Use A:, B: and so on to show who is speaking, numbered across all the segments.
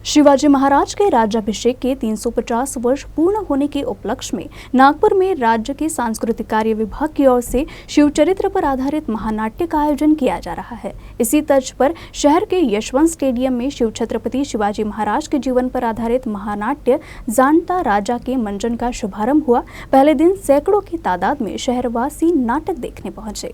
A: शिवाजी महाराज के राज्याभिषेक के 350 वर्ष पूर्ण होने के उपलक्ष्य में नागपुर में राज्य के सांस्कृतिक कार्य विभाग की ओर से शिव चरित्र पर आधारित महानाट्य का आयोजन किया जा रहा है। इसी तर्ज पर शहर के यशवंत स्टेडियम में शिव छत्रपति शिवाजी महाराज के जीवन पर आधारित महानाट्य जानता राजा के मंजन का शुभारंभ हुआ। पहले दिन सैकड़ों की तादाद में शहरवासी नाटक देखने पहुंचे।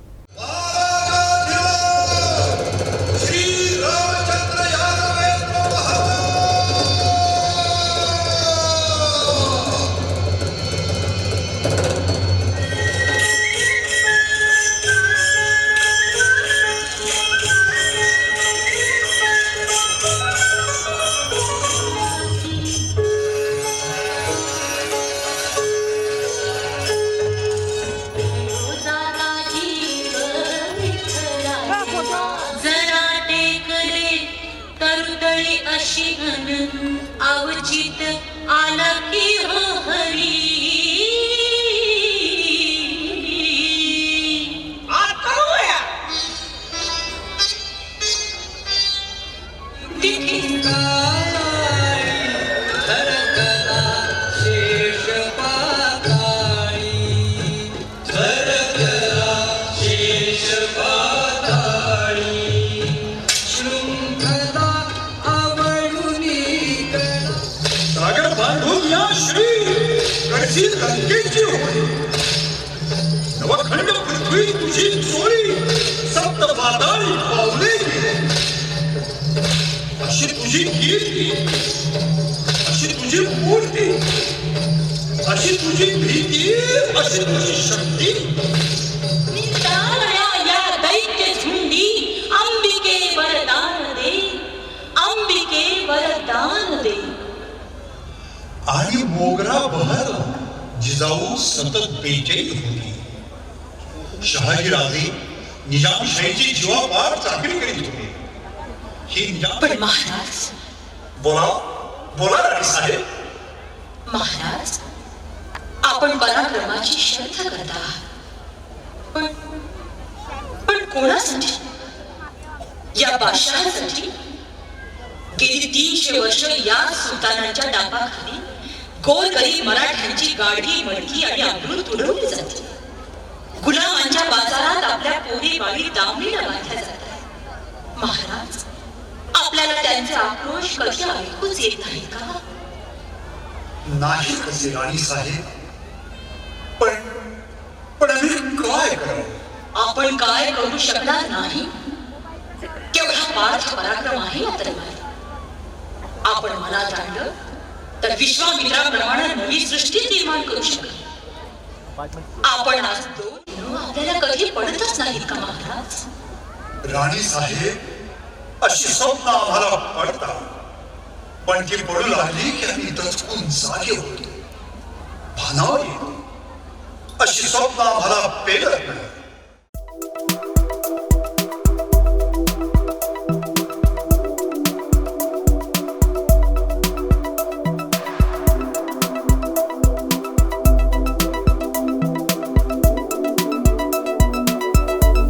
B: अशी घन अवचित आला की हो हरी
C: नवखंड पृथ्वी तुझी चोरी सप्त पाताळी पावले अशी तुझी कीर्ती, अशी तुझी मूर्ती, अशी तुझी भीती, अशी तुझी शक्ती।
B: या दैत्य झुंडी अंबिके वरदान दे, अंबिके वरदान दे।
C: आणि मोगरा बहरला, जिजाऊ सतत बेचैन होती। शहाजीराजे निजामशाहीची जीवापाड चाकरी करीत होते। ही
B: पण महाराज,
C: बोला बोला राणी साहेब।
B: महाराज, आपण पराक्रमाची शर्थ करता, पण कोणासाठी? या बादशहासाठी? गेली 300 वर्ष या सुलतानांच्या डाबाखाली गोरगरीब मराठ्यांची गाडी मडकी आणि अब्रू तुडवली जाते। गुलामांच्या बाजारात आपल्या पोरी बाळी दामणीला बांधल्या जातात। महाराज, आपल्याला त्यांचे आक्रोश कधी ऐकूच येत नाही का?
C: नाही कसे राणी साहेब, पण आम्ही काय करू?
B: आपण काय करू शकणार नाही? केवढा पार्थ पराक्रम आहे या तलवारीत। आपण मनात आणलं तर विश्वामित्राप्रमाणे नवी सृष्टी निर्माण करू शकतो। आपण आज दोन आपल्याला कधी पडतच नाहीत का महाराज?
C: राणी साहेब, अशी स्वप्न आम्हाला पडतात, पण ती पडू लागली की आम्ही दचकून जागे होतो, भानावर येतो। अशी स्वप्न आम्हाला पेलत नाही।